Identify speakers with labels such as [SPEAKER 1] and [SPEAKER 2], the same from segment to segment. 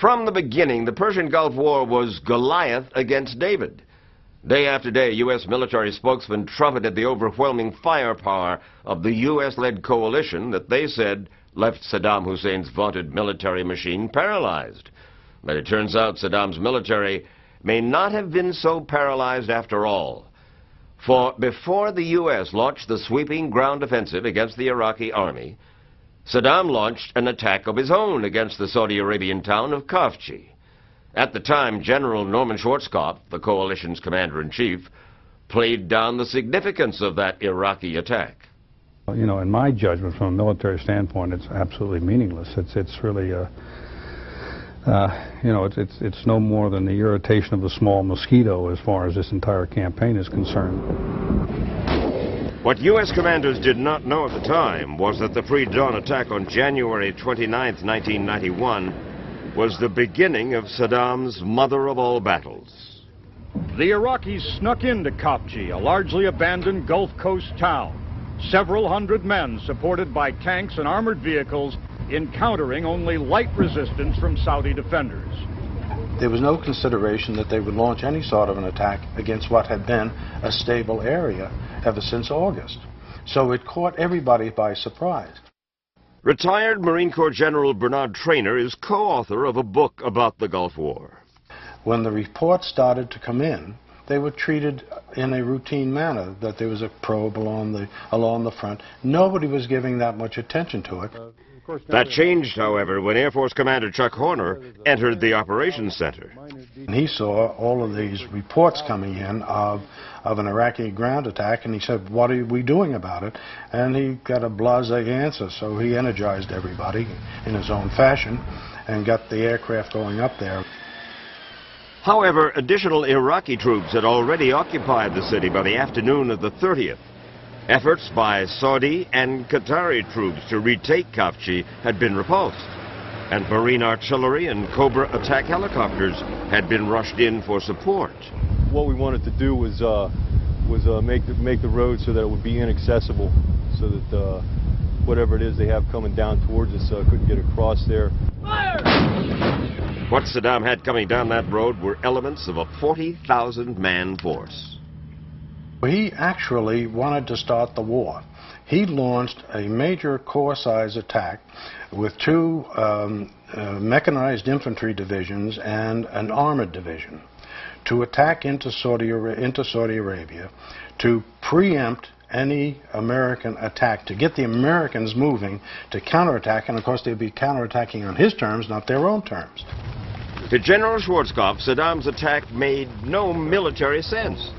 [SPEAKER 1] From the beginning, the Persian Gulf War was Goliath against David. Day after day, U.S. military spokesmen trumpeted the overwhelming firepower of the U.S.-led coalition that they said left Saddam Hussein's vaunted military machine paralyzed. But it turns out Saddam's military may not have been so paralyzed after all. For before the U.S. launched the sweeping ground offensive against the Iraqi army, Saddam launched an attack of his own against the Saudi Arabian town of Khafji. At the time, General Norman Schwarzkopf, the coalition's commander-in-chief, played down the significance of that Iraqi attack.
[SPEAKER 2] You know, in my judgment, from a military standpoint, it's absolutely meaningless. It's really, you know, it's no more than the irritation of a small mosquito as far as this entire campaign is concerned.
[SPEAKER 1] What U.S. commanders did not know at the time was that the pre-dawn attack on January 29, 1991, was the beginning of Saddam's mother of all battles.
[SPEAKER 3] The Iraqis snuck into Khafji, a largely abandoned Gulf Coast town. Several hundred men, supported by tanks and armored vehicles, encountering only light resistance from Saudi defenders.
[SPEAKER 4] There was no consideration that they would launch any sort of an attack against what had been a stable area ever since August. So it caught everybody by surprise.
[SPEAKER 1] Retired Marine Corps General Bernard Traynor is co-author of a book about the Gulf War.
[SPEAKER 4] When the reports started to come in, they were treated in a routine manner, that there was a probe along the front. Nobody was giving that much attention to it.
[SPEAKER 1] That changed, however, when Air Force Commander Chuck Horner entered the operations center.
[SPEAKER 4] And he saw all of these reports coming in of an Iraqi ground attack, and he said, "What are we doing about it?" And he got a blasé answer, so he energized everybody in his own fashion and got the aircraft going up there.
[SPEAKER 1] However, additional Iraqi troops had already occupied the city by the afternoon of the 30th. Efforts by Saudi and Qatari troops to retake Khafji had been repulsed, and Marine artillery and Cobra attack helicopters had been rushed in for support.
[SPEAKER 5] What we wanted to do was make the road so that it would be inaccessible, so that whatever it is they have coming down towards us couldn't get across there.
[SPEAKER 1] Fire! What Saddam had coming down that road were elements of a 40,000-man force.
[SPEAKER 4] He actually wanted to start the war. He launched a major corps-size attack with two mechanized infantry divisions and an armored division to attack into Saudi Arabia, to preempt any American attack, to get the Americans moving to counterattack, and of course they'd be counterattacking on his terms, not their own terms.
[SPEAKER 1] To General Schwarzkopf, Saddam's attack made no military sense.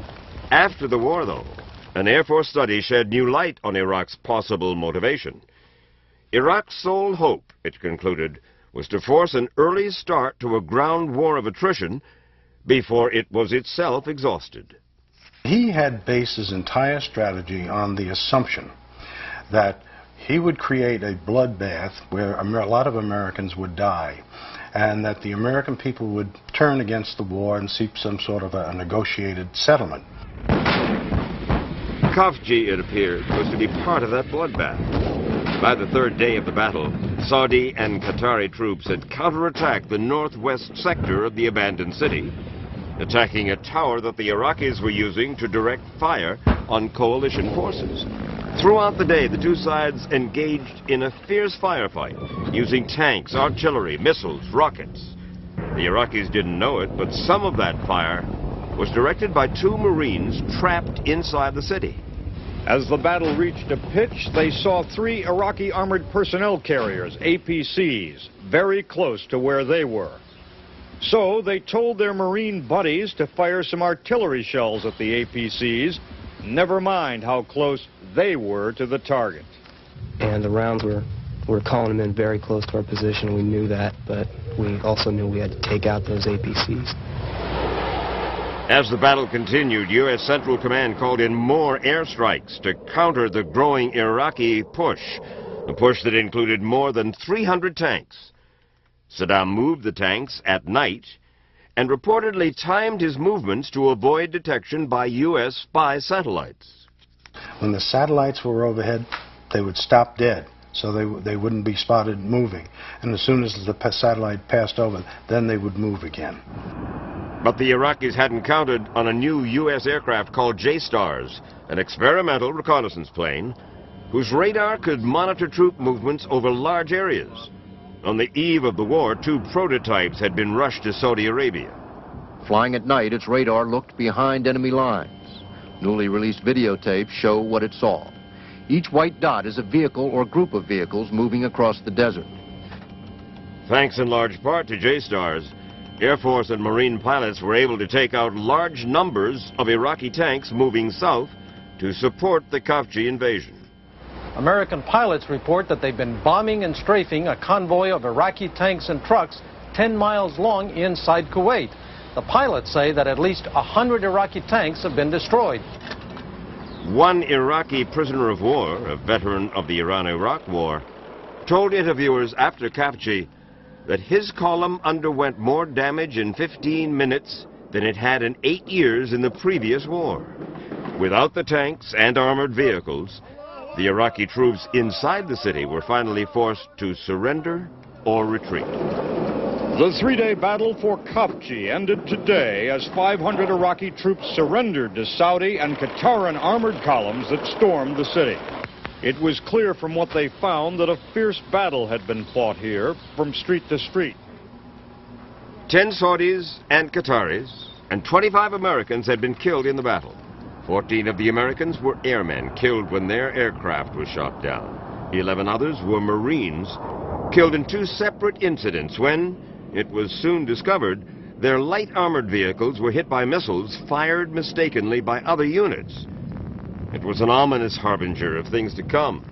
[SPEAKER 1] After the war, though, an Air Force study shed new light on Iraq's possible motivation. Iraq's sole hope, it concluded, was to force an early start to a ground war of attrition before it was itself exhausted.
[SPEAKER 4] He had based his entire strategy on the assumption that he would create a bloodbath where a lot of Americans would die, and that the American people would turn against the war and seek some sort of a negotiated settlement.
[SPEAKER 1] Khafji, it appeared, was to be part of that bloodbath. By the third day of the battle, Saudi and Qatari troops had counterattacked the northwest sector of the abandoned city, attacking a tower that the Iraqis were using to direct fire on coalition forces. Throughout the day, the two sides engaged in a fierce firefight, using tanks, artillery, missiles, rockets. The Iraqis didn't know it, but some of that fire was directed by two Marines trapped inside the city.
[SPEAKER 3] As the battle reached a pitch, they saw three Iraqi armored personnel carriers, APCs, very close to where they were. So they told their Marine buddies to fire some artillery shells at the APCs, never mind how close they were to the target.
[SPEAKER 6] And the rounds were calling them in very close to our position. We knew that, but we also knew we had to take out those APCs.
[SPEAKER 1] As the battle continued, U.S. Central Command called in more airstrikes to counter the growing Iraqi push, a push that included more than 300 tanks. Saddam moved the tanks at night and reportedly timed his movements to avoid detection by U.S. spy satellites.
[SPEAKER 4] When the satellites were overhead, they would stop dead. so they wouldn't be spotted moving. And as soon as the satellite passed over, then they would move again.
[SPEAKER 1] But the Iraqis hadn't counted on a new U.S. aircraft called J-Stars, an experimental reconnaissance plane whose radar could monitor troop movements over large areas. On the eve of the war, 2 prototypes had been rushed to Saudi Arabia.
[SPEAKER 7] Flying at night, its radar looked behind enemy lines. Newly released videotapes show what it saw. Each white dot is a vehicle or group of vehicles moving across the desert.
[SPEAKER 1] Thanks in large part to J-Stars, Air Force and Marine pilots were able to take out large numbers of Iraqi tanks moving south to support the Khafji invasion.
[SPEAKER 8] American pilots report that they've been bombing and strafing a convoy of Iraqi tanks and trucks 10 miles long inside Kuwait. The pilots say that at least 100 Iraqi tanks have been destroyed.
[SPEAKER 1] One Iraqi prisoner of war, a veteran of the Iran-Iraq War, told interviewers after Khafji that his column underwent more damage in 15 minutes than it had in 8 years in the previous war. Without the tanks and armored vehicles, the Iraqi troops inside the city were finally forced to surrender or retreat.
[SPEAKER 3] The 3-day battle for Khafji ended today as 500 Iraqi troops surrendered to Saudi and Qataran armored columns that stormed the city. It was clear from what they found that a fierce battle had been fought here from street to street.
[SPEAKER 1] 10 Saudis and Qataris and 25 Americans had been killed in the battle. 14 of the Americans were airmen killed when their aircraft was shot down. 11 others were Marines killed in 2 separate incidents when, it was soon discovered, their light armored vehicles were hit by missiles fired mistakenly by other units. It was an ominous harbinger of things to come.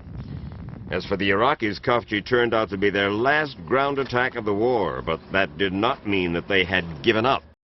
[SPEAKER 1] As for the Iraqis, Khafji turned out to be their last ground attack of the war, but that did not mean that they had given up.